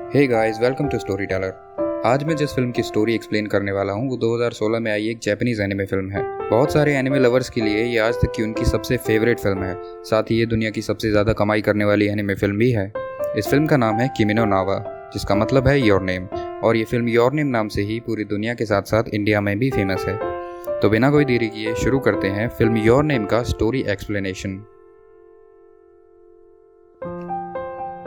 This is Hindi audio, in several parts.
Hey guys, welcome to story teller. आज मैं जिस फिल्म की स्टोरी एक्सप्लेन करने वाला हूँ वो 2016 में आई एक जापानीज एनिमे फिल्म है। बहुत सारे एनिमे लवर्स के लिए ये आज तक की उनकी सबसे फेवरेट फिल्म है। साथ ही ये दुनिया की सबसे ज़्यादा कमाई करने वाली एनिमे फिल्म भी है। इस फिल्म का नाम है किमी नो ना वा, जिसका मतलब है योर नेम। और ये फिल्म योर नेम नाम से ही पूरी दुनिया के साथ साथ इंडिया में भी फेमस है। तो बिना कोई देरी किए शुरू करते हैं फिल्म योर नेम का स्टोरी एक्सप्लेनेशन।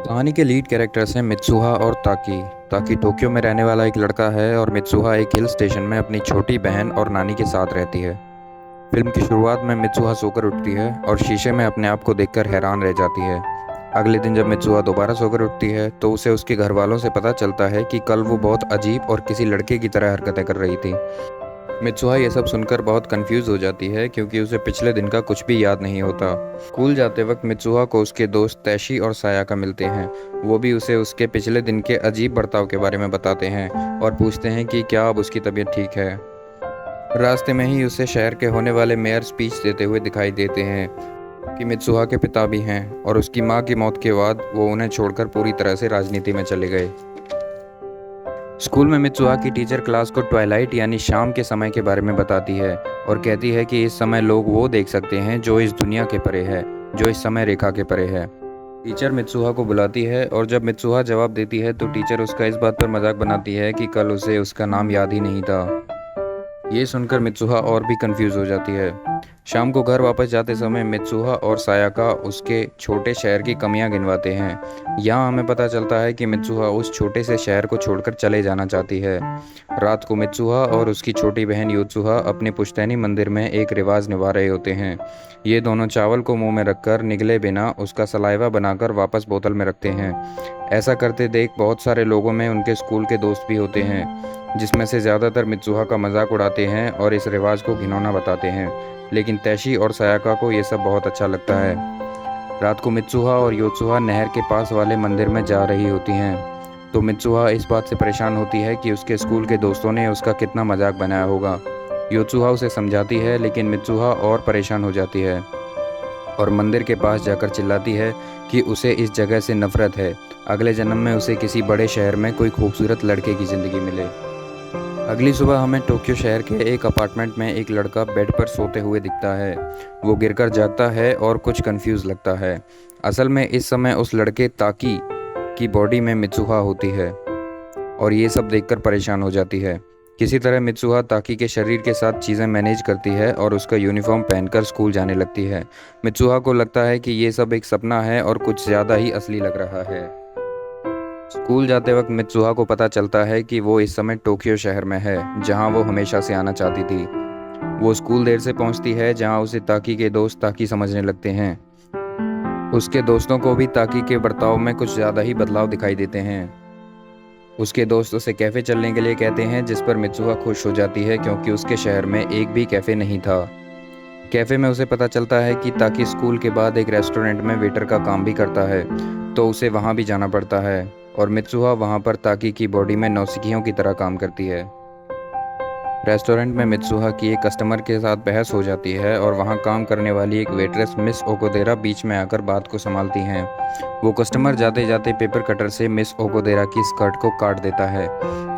कहानी के लीड कैरेक्टर्स हैं मित्सुहा और ताकी। ताकी टोक्यो में रहने वाला एक लड़का है और मित्सुहा एक हिल स्टेशन में अपनी छोटी बहन और नानी के साथ रहती है। फिल्म की शुरुआत में मित्सुहा सोकर उठती है और शीशे में अपने आप को देखकर हैरान रह जाती है। अगले दिन जब मित्सुहा दोबारा सोकर उठती है तो उसे उसके घर वालों से पता चलता है कि कल वो बहुत अजीब और किसी लड़के की तरह हरकतें कर रही थी। मित्सुहा ये सब सुनकर बहुत कंफ्यूज हो जाती है क्योंकि उसे पिछले दिन का कुछ भी याद नहीं होता। स्कूल जाते वक्त मित्सुहा को उसके दोस्त तैशी और सायाका मिलते हैं। वो भी उसे उसके पिछले दिन के अजीब बर्ताव के बारे में बताते हैं और पूछते हैं कि क्या अब उसकी तबीयत ठीक है। रास्ते में ही उसे शहर के होने वाले मेयर स्पीच देते हुए दिखाई देते हैं कि मित्सुहा के पिता भी हैं और उसकी माँ की मौत के बाद वो उन्हें छोड़कर पूरी तरह से राजनीति में चले गए। स्कूल में मित्सुहा की टीचर क्लास को ट्वाइलाइट यानी शाम के समय के बारे में बताती है और कहती है कि इस समय लोग वो देख सकते हैं जो इस दुनिया के परे है, जो इस समय रेखा के परे है। टीचर मित्सुहा को बुलाती है और जब मित्सुहा जवाब देती है तो टीचर उसका इस बात पर मजाक बनाती है कि कल उसे उसका नाम याद ही नहीं था। ये सुनकर मित्सुहा और भी कंफ्यूज हो जाती है। शाम को घर वापस जाते समय मित्सुहा और सायाका उसके छोटे शहर की कमियां गिनवाते हैं। यहाँ हमें पता चलता है कि मित्सुहा उस छोटे से शहर को छोड़कर चले जाना चाहती है। रात को मित्सुहा और उसकी छोटी बहन योत्सुहा अपने पुश्तैनी मंदिर में एक रिवाज निभा रहे होते हैं। ये दोनों चावल को मुंह में रखकर निगले बिना उसका सलाइवा बनाकर वापस बोतल में रखते हैं। ऐसा करते देख बहुत सारे लोगों में उनके स्कूल के दोस्त भी होते हैं, जिसमें से ज़्यादातर मित्सुहा का मजाक उड़ाते हैं और इस रिवाज को घिनौना बताते हैं। लेकिन तैशी और सायाका को ये सब बहुत अच्छा लगता है। रात को मित्सुहा और योत्सुहा नहर के पास वाले मंदिर में जा रही होती हैं तो मित्सुहा इस बात से परेशान होती है कि उसके स्कूल के दोस्तों ने उसका कितना मजाक बनाया होगा। योत्सुहा उसे समझाती है लेकिन मित्सुहा और परेशान हो जाती है और मंदिर के पास जाकर चिल्लाती है कि उसे इस जगह से नफरत है। अगले जन्म में उसे किसी बड़े शहर में कोई खूबसूरत लड़के की ज़िंदगी मिले। अगली सुबह हमें टोक्यो शहर के एक अपार्टमेंट में एक लड़का बेड पर सोते हुए दिखता है। वो गिरकर जागता है और कुछ कंफ्यूज लगता है। असल में इस समय उस लड़के ताकी की बॉडी में मित्सुहा होती है और ये सब देखकर परेशान हो जाती है। किसी तरह मित्सुहा ताकी के शरीर के साथ चीज़ें मैनेज करती है और उसका यूनिफॉर्म पहनकर स्कूल जाने लगती है। मित्सुहा को लगता है कि ये सब एक सपना है और कुछ ज़्यादा ही असली लग रहा है। स्कूल जाते वक्त मित्सुहा को पता चलता है कि वो इस समय टोक्यो शहर में है, जहां वो हमेशा से आना चाहती थी। वो स्कूल देर से पहुंचती है, जहां उसे ताकी के दोस्त ताकी समझने लगते हैं। उसके दोस्तों को भी ताकी के बर्ताव में कुछ ज़्यादा ही बदलाव दिखाई देते हैं। उसके दोस्त उसे कैफ़े चलने के लिए कहते हैं, जिस पर मित्सुहा खुश हो जाती है क्योंकि उसके शहर में एक भी कैफ़े नहीं था। कैफ़े में उसे पता चलता है कि ताकी स्कूल के बाद एक रेस्टोरेंट में वेटर का काम भी करता है, तो उसे वहाँ भी जाना पड़ता है और मित्सुहा वहाँ पर ताकी की बॉडी में नौसिखियों की तरह काम करती है। रेस्टोरेंट में मित्सुहा की एक कस्टमर के साथ बहस हो जाती है और वहाँ काम करने वाली एक वेट्रेस मिस ओकोदेरा बीच में आकर बात को संभालती हैं। वो कस्टमर जाते जाते पेपर कटर से मिस ओकोदेरा की स्कर्ट को काट देता है।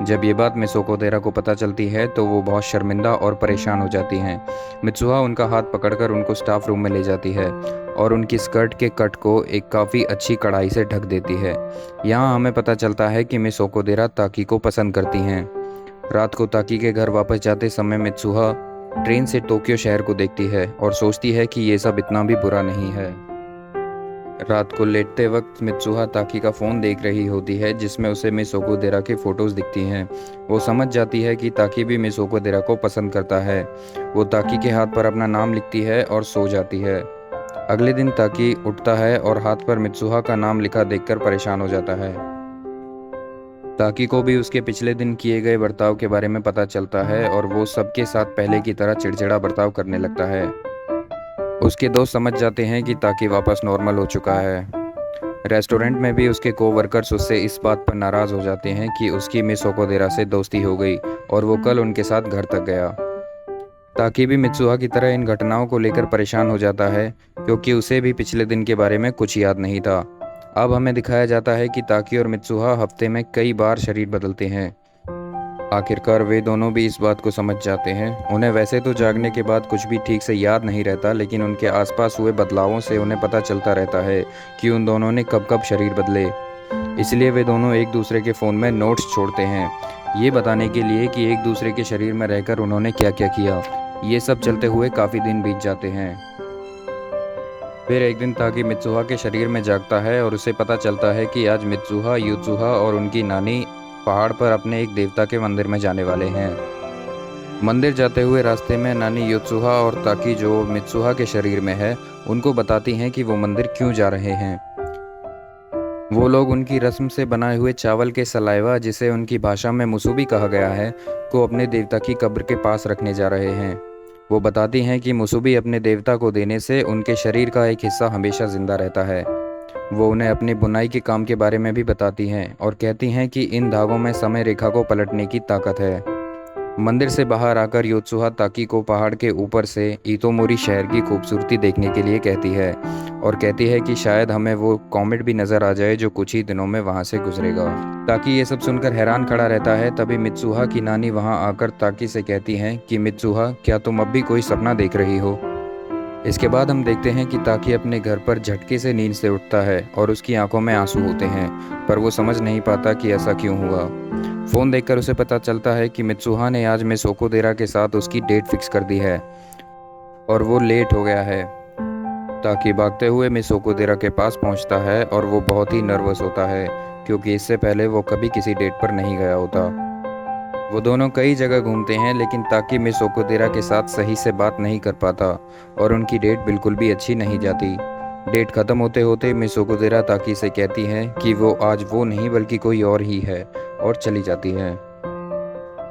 जब ये बात मिस ओकोदेरा को पता चलती है तो वो बहुत शर्मिंदा और परेशान हो जाती हैं। मित्सुहा उनका हाथ पकड़कर उनको स्टाफ रूम में ले जाती है और उनकी स्कर्ट के कट को एक काफ़ी अच्छी कढ़ाई से ढक देती है। यहाँ हमें पता चलता है कि मिस ओकोदेरा ताकी को पसंद करती हैं। रात को ताकी के घर वापस जाते समय मित्सुहा ट्रेन से टोक्यो शहर को देखती है और सोचती है कि ये सब इतना भी बुरा नहीं है। रात को लेटते वक्त मित्सुहा ताकी का फ़ोन देख रही होती है, जिसमें उसे मिस ओकोदेरा की फ़ोटोज़ दिखती हैं। वो समझ जाती है कि ताकी भी मिस ओकोदेरा को पसंद करता है। वो ताकी के हाथ पर अपना नाम लिखती है और सो जाती है। अगले दिन ताकी उठता है और हाथ पर मित्सुहा का नाम लिखा देखकर परेशान हो जाता है। ताकी को भी उसके पिछले दिन किए गए बर्ताव के बारे में पता चलता है और वो सबके साथ पहले की तरह चिड़चिड़ा बर्ताव करने लगता है। उसके दोस्त समझ जाते हैं कि ताकी वापस नॉर्मल हो चुका है। रेस्टोरेंट में भी उसके कोवर्कर्स उससे इस बात पर नाराज़ हो जाते हैं कि उसकी मिस ओकोदेरा से दोस्ती हो गई और वो कल उनके साथ घर तक गया। ताकी भी मित्सुहा की तरह इन घटनाओं को लेकर परेशान हो जाता है क्योंकि उसे भी पिछले दिन के बारे में कुछ याद नहीं था। अब हमें दिखाया जाता है कि ताकी और मित्सुहा हफ्ते में कई बार शरीर बदलते हैं। आखिरकार वे दोनों भी इस बात को समझ जाते हैं। उन्हें वैसे तो जागने के बाद कुछ भी ठीक से याद नहीं रहता, लेकिन उनके आसपास हुए बदलावों से उन्हें पता चलता रहता है कि उन दोनों ने कब कब शरीर बदले। इसलिए वे दोनों एक दूसरे के फ़ोन में नोट्स छोड़ते हैं, ये बताने के लिए कि एक दूसरे के शरीर में रहकर उन्होंने क्या क्या किया। ये सब चलते हुए काफ़ी दिन बीत जाते हैं। फिर एक दिन ताकी मित्सुहा के शरीर में जागता है और उसे पता चलता है कि आज मित्सुहा, यूत्सुहा और उनकी नानी पहाड़ पर अपने एक देवता के मंदिर में जाने वाले हैं। मंदिर जाते हुए रास्ते में नानी यूत्सुहा और ताकी, जो मित्सुहा के शरीर में है, उनको बताती हैं कि वो मंदिर क्यों जा रहे हैं। वो लोग उनकी रस्म से बनाए हुए चावल के सलाइवा, जिसे उनकी भाषा में मुसुबी कहा गया है, को अपने देवता की कब्र के पास रखने जा रहे हैं। वो बताती हैं कि मुसुबी अपने देवता को देने से उनके शरीर का एक हिस्सा हमेशा जिंदा रहता है। वो उन्हें अपनी बुनाई के काम के बारे में भी बताती हैं और कहती हैं कि इन धागों में समय रेखा को पलटने की ताकत है। मंदिर से बाहर आकर योत्सुहा ताकी को पहाड़ के ऊपर से इतोमोरी शहर की खूबसूरती देखने के लिए कहती है और कहती है कि शायद हमें वो कॉमेट भी नज़र आ जाए जो कुछ ही दिनों में वहाँ से गुजरेगा। ताकी ये सब सुनकर हैरान खड़ा रहता है। तभी मित्सुहा की नानी वहाँ आकर ताकी से कहती हैं कि मित्सुहा, क्या तुम अब भी कोई सपना देख रही हो? इसके बाद हम देखते हैं कि ताकी अपने घर पर झटके से नींद से उठता है और उसकी आंखों में आंसू होते हैं, पर वो समझ नहीं पाता कि ऐसा क्यों हुआ। फ़ोन देखकर उसे पता चलता है कि मित्सुहा ने आज मिस ओकोदेरा के साथ उसकी डेट फिक्स कर दी है और वो लेट हो गया है। ताकी भागते हुए मिस ओकोदेरा के पास पहुंचता है और वो बहुत ही नर्वस होता है, क्योंकि इससे पहले वो कभी किसी डेट पर नहीं गया होता। वो दोनों कई जगह घूमते हैं, लेकिन ताकी मिस ओकोदेरा के साथ सही से बात नहीं कर पाता और उनकी डेट बिल्कुल भी अच्छी नहीं जाती। डेट ख़त्म होते होते मिस ओकोदेरा ताकी से कहती हैं कि वो आज वो नहीं बल्कि कोई और ही है, और चली जाती है।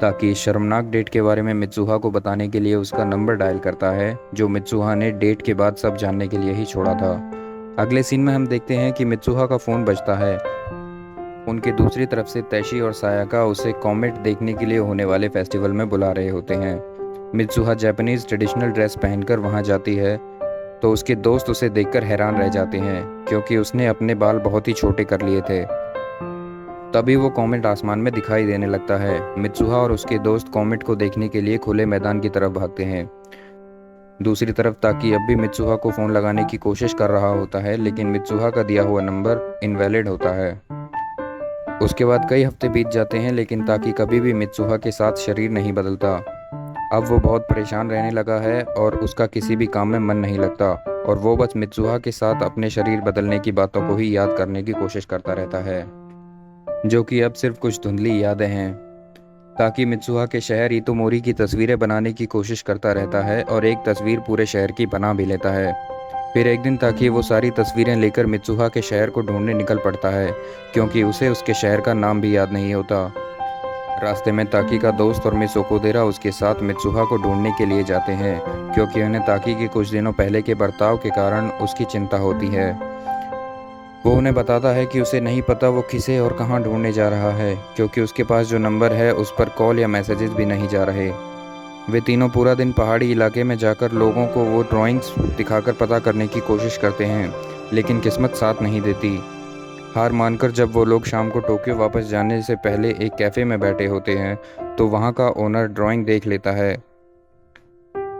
ताकि इस शर्मनाक डेट के बारे में मित्सुहा को बताने के लिए उसका नंबर डायल करता है, जो मित्सुहा ने डेट के बाद सब जानने के लिए ही छोड़ा था। अगले सीन में हम देखते हैं कि मित्सुहा का फ़ोन बजता है। उनके दूसरी तरफ से तैशी और सायाका उसे कॉमेट देखने के लिए होने वाले फेस्टिवल में बुला रहे होते हैं। मित्सुहा जापानीज ट्रेडिशनल ड्रेस पहनकर वहां जाती है तो उसके दोस्त उसे देखकर हैरान रह जाते हैं, क्योंकि उसने अपने बाल बहुत ही छोटे कर लिए थे। तभी वो कॉमेट आसमान में दिखाई देने लगता है। मित्सुहा और उसके दोस्त कॉमेट को देखने के लिए खुले मैदान की तरफ भागते हैं। दूसरी तरफ ताकी अब भी मित्सुहा को फ़ोन लगाने की कोशिश कर रहा होता है, लेकिन मित्सुहा का दिया हुआ नंबर इनवैलिड होता है। उसके बाद कई हफ्ते बीत जाते हैं, लेकिन ताकी कभी भी मित्सुहा के साथ शरीर नहीं बदलता। अब वो बहुत परेशान रहने लगा है और उसका किसी भी काम में मन नहीं लगता, और वो बस मित्सुहा के साथ अपने शरीर बदलने की बातों को ही याद करने की कोशिश करता रहता है, जो कि अब सिर्फ कुछ धुंधली यादें हैं। ताकि मित्सुहा के शहर इतोमोरी की तस्वीरें बनाने की कोशिश करता रहता है और एक तस्वीर पूरे शहर की बना भी लेता है। फिर एक दिन ताकि वो सारी तस्वीरें लेकर मित्सुहा के शहर को ढूंढने निकल पड़ता है, क्योंकि उसे उसके शहर का नाम भी याद नहीं होता। रास्ते में ताकी का दोस्त और मिस ओकोदेरा उसके साथ मित्सुहा को ढूंढने के लिए जाते हैं, क्योंकि उन्हें ताकी के कुछ दिनों पहले के बर्ताव के कारण उसकी चिंता होती है। वो उन्हें बताता है कि उसे नहीं पता वो किसे और कहाँ ढूंढने जा रहा है, क्योंकि उसके पास जो नंबर है उस पर कॉल या मैसेजेस भी नहीं जा रहे। वे तीनों पूरा दिन पहाड़ी इलाके में जाकर लोगों को वो ड्राइंग्स दिखाकर पता करने की कोशिश करते हैं, लेकिन किस्मत साथ नहीं देती। हार मानकर जब वो लोग शाम को टोक्यो वापस जाने से पहले एक कैफ़े में बैठे होते हैं, तो वहाँ का ओनर ड्राइंग देख लेता है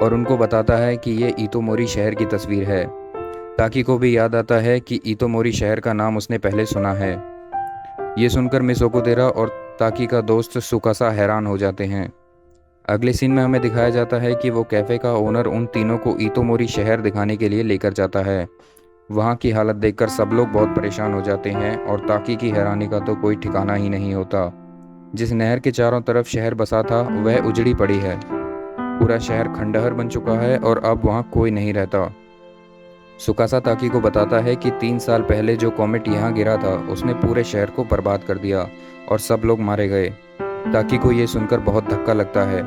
और उनको बताता है कि ये इतोमोरी शहर की तस्वीर है। ताकी को भी याद आता है कि इतोमोरी शहर का नाम उसने पहले सुना है। ये सुनकर मिस ओकोदेरा और ताकी का दोस्त सुकासा हैरान हो जाते हैं। अगले सीन में हमें दिखाया जाता है कि वो कैफ़े का ओनर उन तीनों को इतोमोरी शहर दिखाने के लिए लेकर जाता है। वहाँ की हालत देखकर सब लोग बहुत परेशान हो जाते हैं और ताकी की हैरानी का तो कोई ठिकाना ही नहीं होता। जिस नहर के चारों तरफ शहर बसा था वह उजड़ी पड़ी है। पूरा शहर खंडहर बन चुका है और अब वहाँ कोई नहीं रहता। सुकासा ताकी को बताता है कि 3 साल पहले जो कॉमेट यहाँ गिरा था उसने पूरे शहर को बर्बाद कर दिया और सब लोग मारे गए। ताकी को ये सुनकर बहुत धक्का लगता है।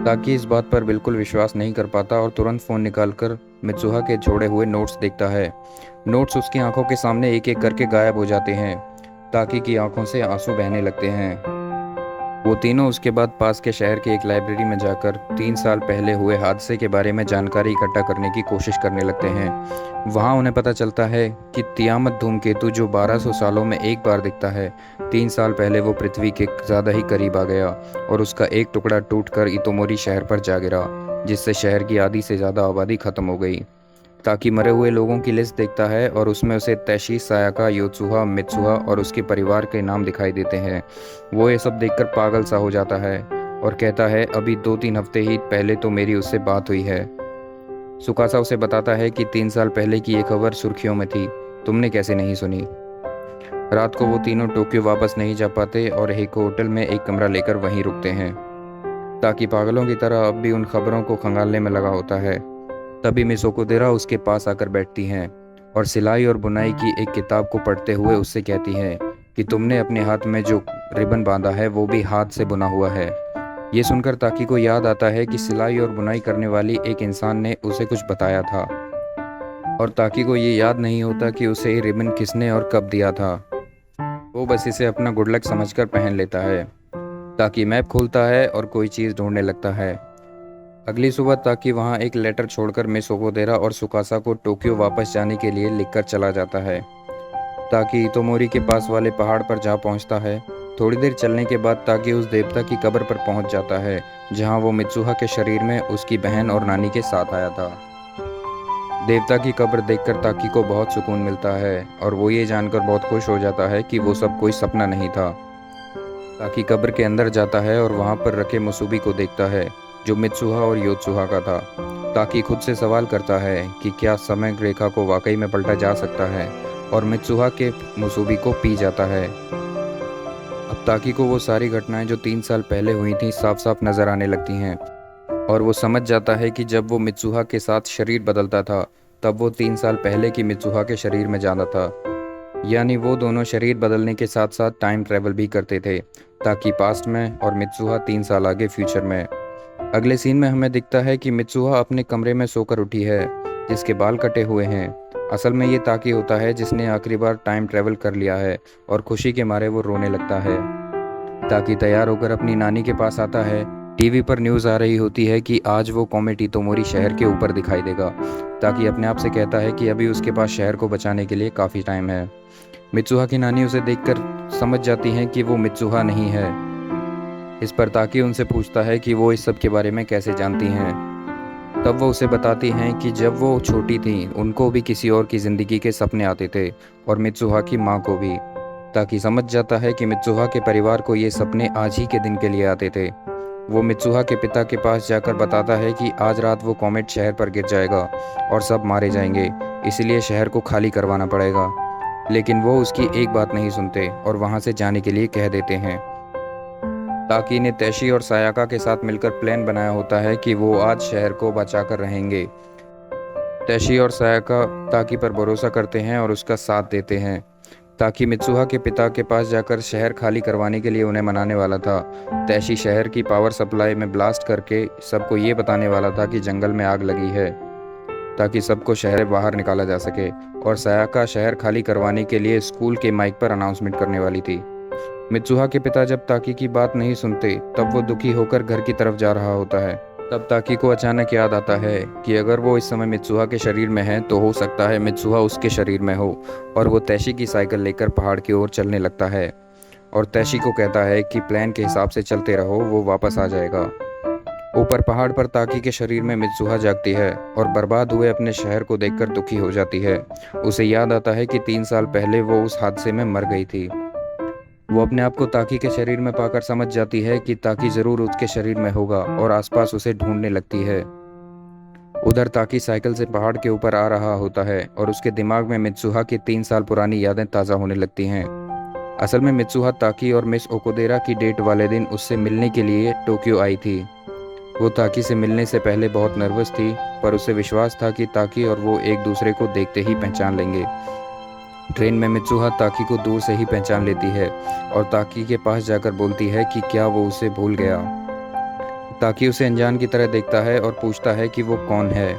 ताकी इस बात पर बिल्कुल विश्वास नहीं कर पाता और तुरंत फ़ोन निकालकर मित्सुहा के छोड़े हुए नोट्स देखता है। नोट्स उसकी आंखों के सामने एक एक करके गायब हो जाते हैं। ताकी की आंखों से आंसू बहने लगते हैं। वो तीनों उसके बाद पास के शहर के एक लाइब्रेरी में जाकर 3 साल पहले हुए हादसे के बारे में जानकारी इकट्ठा करने की कोशिश करने लगते हैं। वहाँ उन्हें पता चलता है कि तियामत धूमकेतु जो 1200 सालों में एक बार दिखता है, 3 साल पहले वो पृथ्वी के ज़्यादा ही करीब आ गया और उसका एक टुकड़ा टूटकर इतोमोरी शहर पर जा गिरा, जिससे शहर की आधी से ज़्यादा आबादी खत्म हो गई। ताकि मरे हुए लोगों की लिस्ट देखता है और उसमें उसे तैशी, सायाका, योत्सुहा, मित्सुहा और उसके परिवार के नाम दिखाई देते हैं। वो ये सब देखकर पागल सा हो जाता है और कहता है, अभी 2-3 हफ्ते ही पहले तो मेरी उससे बात हुई है। सुकासा उसे बताता है कि 3 साल पहले की ये खबर सुर्खियों में थी, तुमने कैसे नहीं सुनी। रात को वो तीनों टोक्यो वापस नहीं जा पाते और एक होटल में एक कमरा लेकर वहीं रुकते हैं। ताकि पागलों की तरह अब भी उन खबरों को खंगालने में लगा होता है। तभी मिस ओकुदेरा उसके पास आकर बैठती हैं और सिलाई और बुनाई की एक किताब को पढ़ते हुए उससे कहती हैं कि तुमने अपने हाथ में जो रिबन बांधा है वो भी हाथ से बुना हुआ है। ये सुनकर ताकी को याद आता है कि सिलाई और बुनाई करने वाली एक इंसान ने उसे कुछ बताया था और ताकी को ये याद नहीं होता कि उसे ये रिबन किसने और कब दिया था। वो बस इसे अपना गुड लक समझकर पहन लेता है। ताकि मैप खोलता है और कोई चीज़ ढूंढने लगता है। अगली सुबह ताकि वहाँ एक लेटर छोड़कर मिस ओकोदेरा और सुकासा को टोक्यो वापस जाने के लिए लिखकर चला जाता है। ताकि इतोमोरी के पास वाले पहाड़ पर जा पहुँचता है। थोड़ी देर चलने के बाद ताकि उस देवता की कब्र पर पहुँच जाता है जहाँ वो मित्सुहा के शरीर में उसकी बहन और नानी के साथ आया था। देवता की कब्र देखकर ताकी को बहुत सुकून मिलता है और वो ये जानकर बहुत खुश हो जाता है कि वो सब कोई सपना नहीं था। ताकि कब्र के अंदर जाता है और वहाँ पर रखे मुसूबी को देखता है जो मित्सुहा और योत्सुहा का था। ताकि खुद से सवाल करता है कि क्या समय रेखा को वाकई में पलटा जा सकता है, और मित्सुहा के मुसूबी को पी जाता है। अब ताकि को वो सारी घटनाएं जो 3 साल पहले हुई थी साफ साफ नजर आने लगती हैं और वो समझ जाता है कि जब वो मित्सुहा के साथ शरीर बदलता था तब वो 3 साल पहले की मित्सुहा के शरीर में जाना था। यानी वो दोनों शरीर बदलने के साथ साथ टाइम ट्रेवल भी करते थे, ताकि पास्ट में और मित्सुहा 3 साल आगे फ्यूचर में। अगले सीन में हमें दिखता है कि मित्सुहा अपने कमरे में सोकर उठी है जिसके बाल कटे हुए हैं। असल में ये ताकि होता है जिसने आखिरी बार टाइम ट्रेवल कर लिया है और खुशी के मारे वो रोने लगता है। ताकि तैयार होकर अपनी नानी के पास आता है। टीवी पर न्यूज़ आ रही होती है कि आज वो कॉमेट इतोमोरी शहर के ऊपर दिखाई देगा। ताकि अपने आप से कहता है कि अभी उसके पास शहर को बचाने के लिए काफ़ी टाइम है। मित्सुहा की नानी उसे देखकर समझ जाती हैं कि वो मित्सुहा नहीं है। इस पर ताकि उनसे पूछता है कि वो इस सब के बारे में कैसे जानती हैं। तब वो उसे बताती हैं कि जब वो छोटी थी उनको भी किसी और की ज़िंदगी के सपने आते थे और मित्सुहा की माँ को भी। ताकि समझ जाता है कि मित्सुहा के परिवार को ये सपने आज ही के दिन के लिए आते थे। वो मित्सुहा के पिता के पास जाकर बताता है कि आज रात वो कॉमेट शहर पर गिर जाएगा और सब मारे जाएंगे, इसलिए शहर को खाली करवाना पड़ेगा। लेकिन वो उसकी एक बात नहीं सुनते और वहाँ से जाने के लिए कह देते हैं। ताकि ने तैशी और सायाका के साथ मिलकर प्लान बनाया होता है कि वो आज शहर को बचाकर रहेंगे। तैशी और सायाका ताकि पर भरोसा करते हैं और उसका साथ देते हैं। ताकि मित्सुहा के पिता के पास जाकर शहर खाली करवाने के लिए उन्हें मनाने वाला था। तैशी शहर की पावर सप्लाई में ब्लास्ट करके सबको ये बताने वाला था कि जंगल में आग लगी है, ताकि सबको शहर बाहर निकाला जा सके। और सायाका शहर खाली करवाने के लिए स्कूल के माइक पर अनाउंसमेंट करने वाली थी। मित्सुहा के पिता जब ताकी की बात नहीं सुनते तब वो दुखी होकर घर की तरफ जा रहा होता है। तब ताकी को अचानक याद आता है कि अगर वो इस समय मित्सुहा के शरीर में है तो हो सकता है मित्सुहा उसके शरीर में हो, और वो तैशी की साइकिल लेकर पहाड़ की ओर चलने लगता है और तैशी को कहता है कि प्लान के हिसाब से चलते रहो, वो वापस आ जाएगा। ऊपर पहाड़ पर ताकी के शरीर में मित्सुहा जागती है और बर्बाद हुए अपने शहर को देखकर दुखी हो जाती है। उसे याद आता है कि 3 साल पहले वो उस हादसे में मर गई थी। वो अपने आप को ताकी के शरीर में पाकर समझ जाती है कि ताकी जरूर उसके शरीर में होगा और आसपास उसे ढूंढने लगती है। उधर ताकी साइकिल से पहाड़ के ऊपर आ रहा होता है और उसके दिमाग में मित्सुहा की 3 साल पुरानी यादें ताज़ा होने लगती हैं। असल में मित्सुहा ताकी और मिस ओकोदेरा की डेट वाले दिन उससे मिलने के लिए टोक्यो आई थी। वो ताकी से मिलने से पहले बहुत नर्वस थी, पर उसे विश्वास था कि ताकी और वो एक दूसरे को देखते ही पहचान लेंगे। ट्रेन में मित्सुहा ताकी को दूर से ही पहचान लेती है और ताकी के पास जाकर बोलती है कि क्या वो उसे भूल गया। ताकी उसे अनजान की तरह देखता है और पूछता है कि वो कौन है।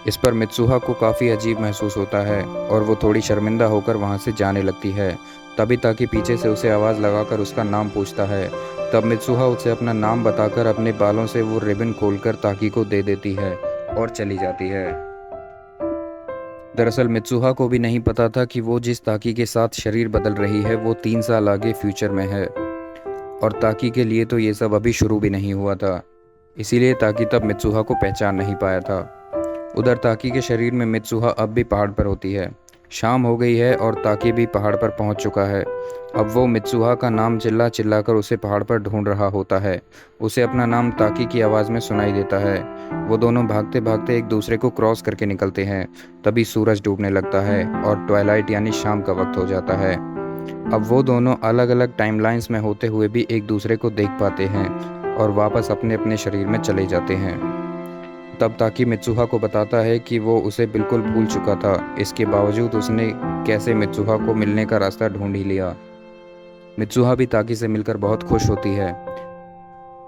इस पर मित्सुहा को काफ़ी अजीब महसूस होता है और वो थोड़ी शर्मिंदा होकर वहाँ से जाने लगती है। तभी ताकि पीछे से उसे आवाज़ लगाकर उसका नाम पूछता है। तब मित्सुहा उसे अपना नाम बताकर अपने बालों से वो रिबन खोलकर ताकि को दे देती है और चली जाती है। दरअसल मित्सुहा को भी नहीं पता था कि वो जिस ताकि के साथ शरीर बदल रही है वो 3 साल आगे फ्यूचर में है, और ताकि के लिए तो ये सब अभी शुरू भी नहीं हुआ था। इसीलिए ताकि तब मित्सुहा को पहचान नहीं पाया था। उधर ताकि के शरीर में मित्सुहा अब भी पहाड़ पर होती है। शाम हो गई है और ताकि भी पहाड़ पर पहुंच चुका है। अब वो मित्सुहा का नाम चिल्ला चिल्ला कर उसे पहाड़ पर ढूंढ रहा होता है। उसे अपना नाम ताकि की आवाज़ में सुनाई देता है। वो दोनों भागते भागते एक दूसरे को क्रॉस करके निकलते हैं। तभी सूरज डूबने लगता है और ट्वाइलाइट यानी शाम का वक्त हो जाता है। अब वो दोनों अलग अलग टाइमलाइंस में होते हुए भी एक दूसरे को देख पाते हैं और वापस अपने अपने शरीर में चले जाते हैं। तब ताकि मित्सुहा को बताता है कि वो उसे बिल्कुल भूल चुका था। इसके बावजूद उसने कैसे मित्सुहा को मिलने का रास्ता ढूंढ ही लिया। मित्सुहा भी ताकि से मिलकर बहुत खुश होती है।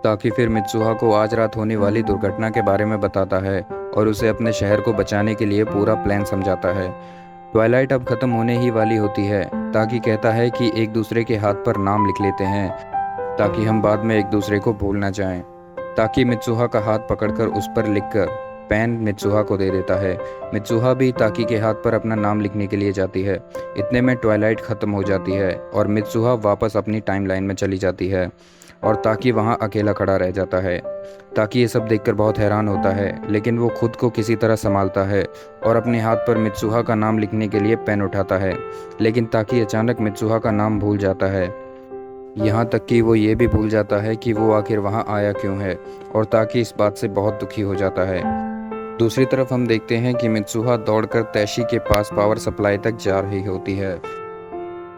ताकि फिर मित्सुहा को आज रात होने वाली दुर्घटना के बारे में बताता है और उसे अपने शहर को बचाने के लिए पूरा प्लान समझाता है। ट्वाइलाइट अब खत्म होने ही वाली होती है। ताकि कहता है कि एक दूसरे के हाथ पर नाम लिख लेते हैं ताकि हम बाद में एक दूसरे को भूल ना जाएं। ताकि मित्सुहा का हाथ पकड़कर उस पर लिखकर पेन मित्सुहा को दे देता है। मित्सुहा भी ताकि के हाथ पर अपना नाम लिखने के लिए जाती है। इतने में ट्वाइलाइट खत्म हो जाती है और मित्सुहा वापस अपनी टाइमलाइन में चली जाती है और ताकि वहाँ अकेला खड़ा रह जाता है। ताकि ये सब देखकर बहुत हैरान होता है, लेकिन वो खुद को किसी तरह संभालता है और अपने हाथ पर मित्सुहा का नाम लिखने के लिए पेन उठाता है। लेकिन ताकि अचानक मित्सुहा का नाम भूल जाता है। यहाँ तक कि वो ये भी भूल जाता है कि वो आखिर वहाँ आया क्यों है, और ताकि इस बात से बहुत दुखी हो जाता है। दूसरी तरफ हम देखते हैं कि मित्सुहा दौड़कर तैशी के पास पावर सप्लाई तक जा रही होती है।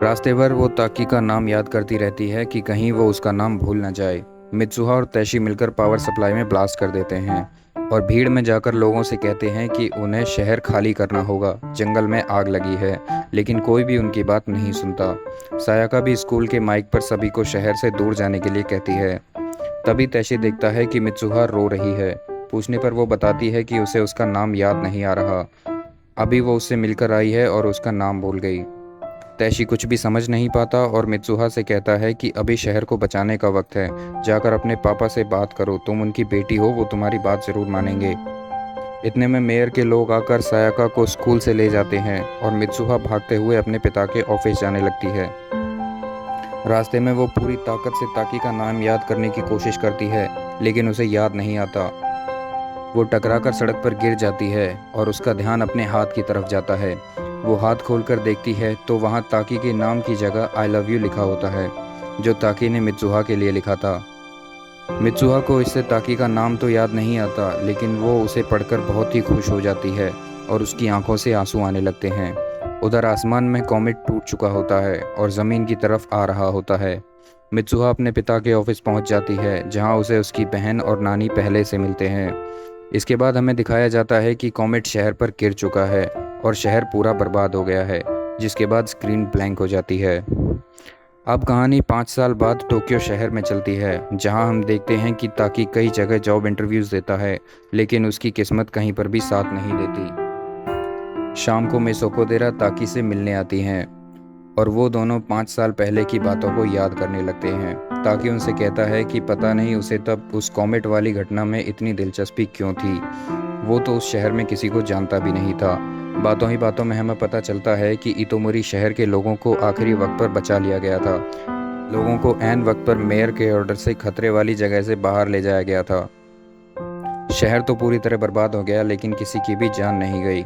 रास्ते भर वो ताकि का नाम याद करती रहती है कि कहीं वो उसका नाम भूल न जाए। मित्सुहा और तैशी मिलकर पावर सप्लाई में ब्लास्ट कर देते हैं और भीड़ में जाकर लोगों से कहते हैं कि उन्हें शहर खाली करना होगा, जंगल में आग लगी है। लेकिन कोई भी उनकी बात नहीं सुनता। सायाका भी स्कूल के माइक पर सभी को शहर से दूर जाने के लिए कहती है। तभी तैशी देखता है कि मित्सुहा रो रही है। पूछने पर वो बताती है कि उसे उसका नाम याद नहीं आ रहा। अभी वो उससे मिलकर आई है और उसका नाम भूल गई। तैशी कुछ भी समझ नहीं पाता और मित्सुहा से कहता है कि अभी शहर को बचाने का वक्त है, जाकर अपने पापा से बात करो, तुम उनकी बेटी हो, वो तुम्हारी बात ज़रूर मानेंगे। इतने में मेयर के लोग आकर सायाका को स्कूल से ले जाते हैं और मित्सुहा भागते हुए अपने पिता के ऑफिस जाने लगती है। रास्ते में वो पूरी ताकत से ताकि का नाम याद करने की कोशिश करती है, लेकिन उसे याद नहीं आता। वो टकराकर सड़क पर गिर जाती है और उसका ध्यान अपने हाथ की तरफ जाता है। वो हाथ खोलकर देखती है तो वहाँ ताकि के नाम की जगह आई लव यू लिखा होता है, जो ताकि ने मित्सुहा के लिए लिखा था। मित्सुहा को इससे ताकि का नाम तो याद नहीं आता, लेकिन वो उसे पढ़कर बहुत ही खुश हो जाती है और उसकी आंखों से आंसू आने लगते हैं। उधर आसमान में कॉमेट टूट चुका होता है और ज़मीन की तरफ आ रहा होता है। मित्सुहा अपने पिता के ऑफिस पहुंच जाती है, जहां उसे उसकी बहन और नानी पहले से मिलते हैं। इसके बाद हमें दिखाया जाता है कि कॉमेट शहर पर गिर चुका है और शहर पूरा बर्बाद हो गया है, जिसके बाद स्क्रीन ब्लैंक हो जाती है। अब कहानी 5 साल बाद टोक्यो शहर में चलती है, जहां हम देखते हैं कि ताकि कई जगह जॉब इंटरव्यूज़ देता है, लेकिन उसकी किस्मत कहीं पर भी साथ नहीं देती। शाम को मिसोको देरा ताकि से मिलने आती हैं और वो दोनों 5 साल पहले की बातों को याद करने लगते हैं। ताकि उनसे कहता है कि पता नहीं उसे तब उस कॉमेट वाली घटना में इतनी दिलचस्पी क्यों थी। वो तो उस शहर में किसी को जानता भी नहीं था। बातों ही बातों में हमें पता चलता है कि इतोमोरी शहर के लोगों को आखिरी वक्त पर बचा लिया गया था। लोगों को ऐन वक्त पर मेयर के ऑर्डर से खतरे वाली जगह से बाहर ले जाया गया था। शहर तो पूरी तरह बर्बाद हो गया, लेकिन किसी की भी जान नहीं गई।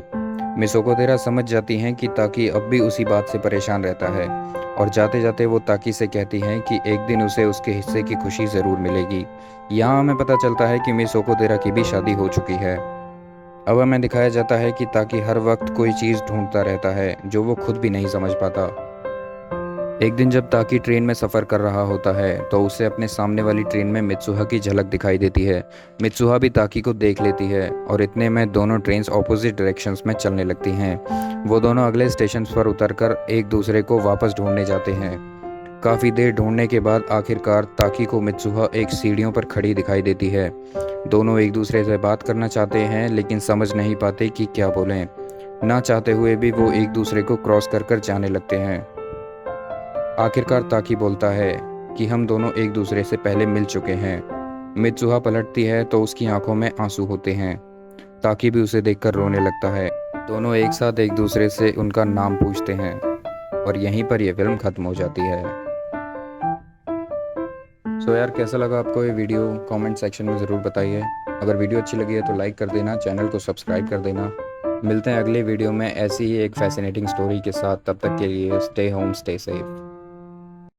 मिसोको तेरा समझ जाती हैं कि ताकि अब भी उसी बात से परेशान रहता है और जाते जाते वो ताकि से कहती हैं कि एक दिन उसे उसके हिस्से की खुशी ज़रूर मिलेगी। यहाँ हमें पता चलता है कि मिसोको तेरा की भी शादी हो चुकी है। अब हमें दिखाया जाता है कि ताकि हर वक्त कोई चीज़ ढूंढता रहता है जो वो खुद भी नहीं समझ पाता। एक दिन जब ताकि ट्रेन में सफ़र कर रहा होता है तो उसे अपने सामने वाली ट्रेन में मित्सुहा की झलक दिखाई देती है। मित्सुहा भी ताकि को देख लेती है और इतने में दोनों ट्रेन्स ऑपोजिट डायरेक्शंस में चलने लगती हैं। वो दोनों अगले स्टेशन पर उतरकर एक दूसरे को वापस ढूंढने जाते हैं। काफ़ी देर ढूंढने के बाद आखिरकार ताकी को मित्सुहा एक सीढ़ियों पर खड़ी दिखाई देती है। दोनों एक दूसरे से बात करना चाहते हैं लेकिन समझ नहीं पाते कि क्या बोलें। ना चाहते हुए भी वो एक दूसरे को क्रॉस कर कर जाने लगते हैं। आखिरकार ताकी बोलता है कि हम दोनों एक दूसरे से पहले मिल चुके हैं। मित्सुहा पलटती है तो उसकी आंखों में आंसू होते हैं। ताकी भी उसे देखकर रोने लगता है। दोनों एक साथ एक दूसरे से उनका नाम पूछते हैं और यहीं पर यह फिल्म ख़त्म हो जाती है। सो यार, कैसा लगा आपको ये वीडियो? कमेंट सेक्शन में ज़रूर बताइए। अगर वीडियो अच्छी लगी है तो लाइक कर देना, चैनल को सब्सक्राइब कर देना। मिलते हैं अगले वीडियो में ऐसी ही एक फैसिनेटिंग स्टोरी के साथ। तब तक के लिए स्टे होम, स्टे सेफ।